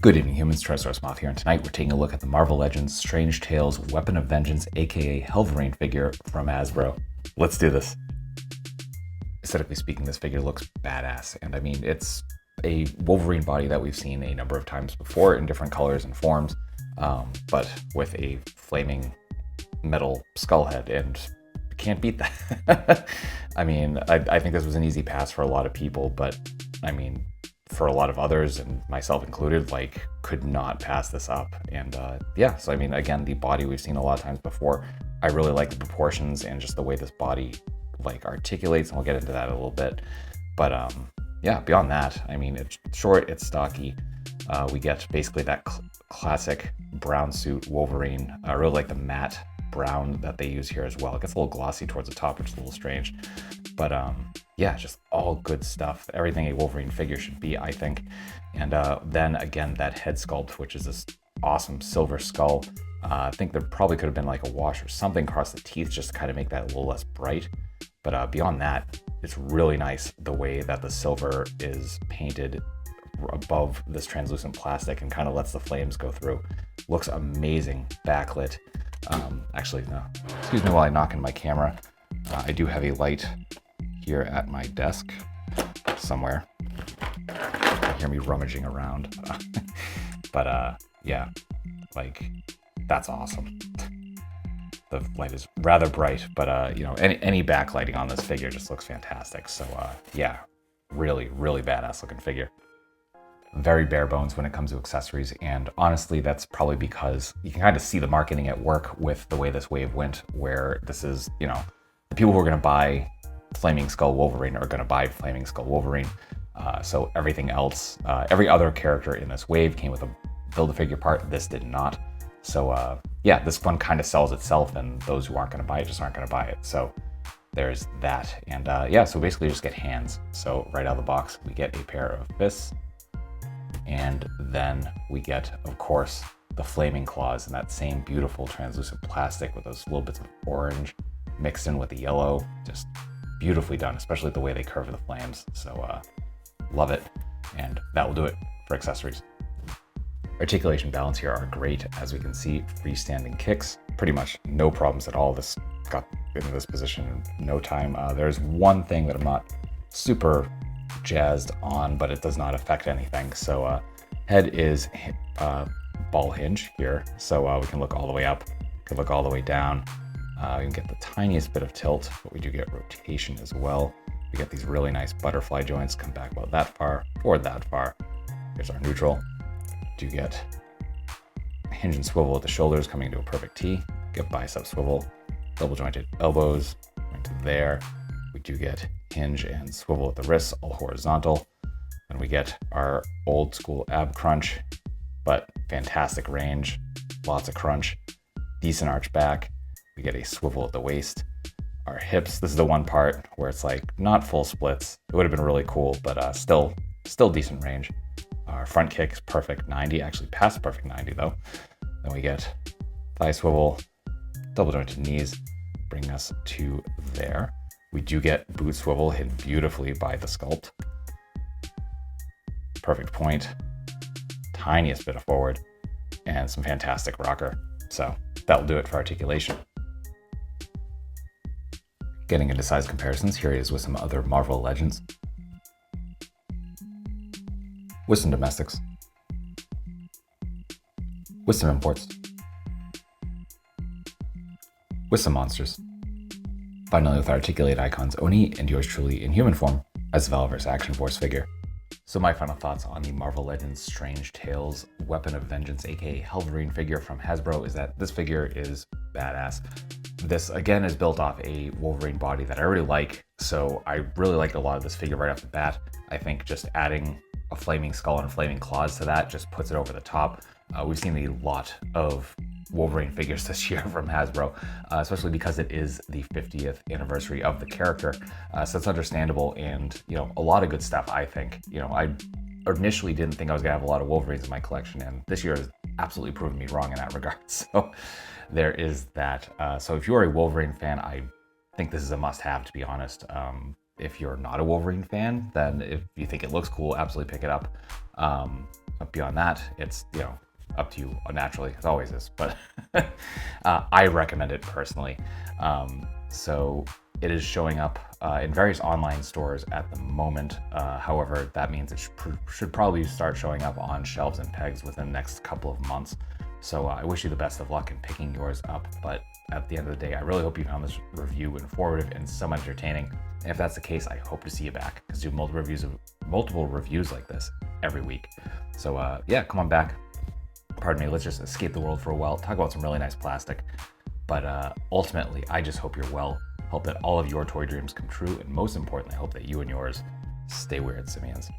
Good evening, humans. Tyrannosaurusmoth here, and tonight we're taking a look at the Marvel Legends Strange Tales Weapon of Vengeance, aka Hellverine figure from Hasbro. Let's do this. Aesthetically speaking, this figure looks badass, and I mean, it's a Wolverine body that we've seen a number of times before in different colors and forms, but with a flaming metal skull head, and can't beat that. I mean, I think this was an easy pass for a lot of people, but I mean, for a lot of others, and myself included, like, could not pass this up. And yeah, so I mean, again, the body we've seen a lot of times before. I really like the proportions and just the way this body like articulates, and we'll get into that a little bit. But yeah, beyond that, I mean, it's short, it's stocky. We get basically that classic brown suit Wolverine. I really like the matte brown that they use here as well. It gets a little glossy towards the top, which is a little strange. But yeah, just all good stuff. Everything a Wolverine figure should be, I think. And then again, that head sculpt, which is this awesome silver skull. I think there probably could have been like a wash or something across the teeth just to kind of make that a little less bright. But beyond that, it's really nice the way that the silver is painted above this translucent plastic and kind of lets the flames go through. Looks amazing, backlit. Actually, no, excuse me while I knock in my camera. I do have a light here at my desk somewhere. You can hear me rummaging around. But yeah, like, that's awesome. The light is rather bright, but you know, any backlighting on this figure just looks fantastic. So yeah, really badass looking figure. Very bare bones when it comes to accessories, and honestly, that's probably because you can kind of see the marketing at work with the way this wave went, where this is, you know, the people who are going to buy Flaming Skull Wolverine are going to buy Flaming Skull Wolverine. So everything else, every other character in this wave came with a Build-A-Figure part. This did not. So yeah, this one kind of sells itself, and those who aren't going to buy it just aren't going to buy it. So there's that. And yeah, so basically just get hands. So right out of the box, we get a pair of fists. And then we get, of course, the flaming claws in that same beautiful translucent plastic with those little bits of orange mixed in with the yellow. Just beautifully done, especially the way they curve the flames. So love it. And that will do it for accessories. Articulation balance here are great. As we can see, freestanding kicks, pretty much no problems at all. This got into this position in no time. There's one thing that I'm not super jazzed on, but it does not affect anything. So head is ball hinge here, so we can look all the way up, can look all the way down. We can get the tiniest bit of tilt, but we do get rotation as well. We get these really nice butterfly joints, come back about that far, forward that far. Here's our neutral. Do get hinge and swivel at the shoulders, coming into a perfect T. Get bicep swivel, double jointed elbows, going to there. We do get hinge and swivel at the wrists, all horizontal. And we get our old school ab crunch, but fantastic range, lots of crunch, decent arch back. We get a swivel at the waist. Our hips, this is the one part where it's like not full splits. It would have been really cool, but still decent range. Our front kick is perfect 90, actually past perfect 90 though. Then we get thigh swivel, double jointed knees, bring us to there. We do get boot swivel hidden beautifully by the sculpt. Perfect point, tiniest bit of forward, and some fantastic rocker. So that'll do it for articulation. Getting into size comparisons, here it is with some other Marvel Legends. With some domestics. With some imports. With some monsters. Finally, with articulated icons, Oni and yours truly in human form as the Valorverse Action Force figure. So my final thoughts on the Marvel Legends Strange Tales Weapon of Vengeance, aka Hellverine figure from Hasbro, is that this figure is badass. This again is built off a Wolverine body that I really like, so I really liked a lot of this figure right off the bat. I think just adding a flaming skull and flaming claws to that just puts it over the top. We've seen a lot of Wolverine figures this year from Hasbro, especially because it is the 50th anniversary of the character. So it's understandable, and you know, a lot of good stuff, I think. You know, I initially didn't think I was gonna have a lot of Wolverines in my collection, and this year has absolutely proven me wrong in that regard. So there is that. So if you're a Wolverine fan, I think this is a must-have, to be honest. If you're not a Wolverine fan, then if you think it looks cool, absolutely pick it up. But beyond that, it's, up to you naturally, as always is, but I recommend it personally. So it is showing up in various online stores at the moment. However, that means it should probably start showing up on shelves and pegs within the next couple of months. So I wish you the best of luck in picking yours up. But at the end of the day, I really hope you found this review informative and somewhat entertaining. And if that's the case, I hope to see you back, because I do multiple reviews like this every week. So yeah, come on back. Pardon me, let's just escape the world for a while, talk about some really nice plastic. But ultimately, I just hope you're well, hope that all of your toy dreams come true, and most importantly, I hope that you and yours stay weird, simians.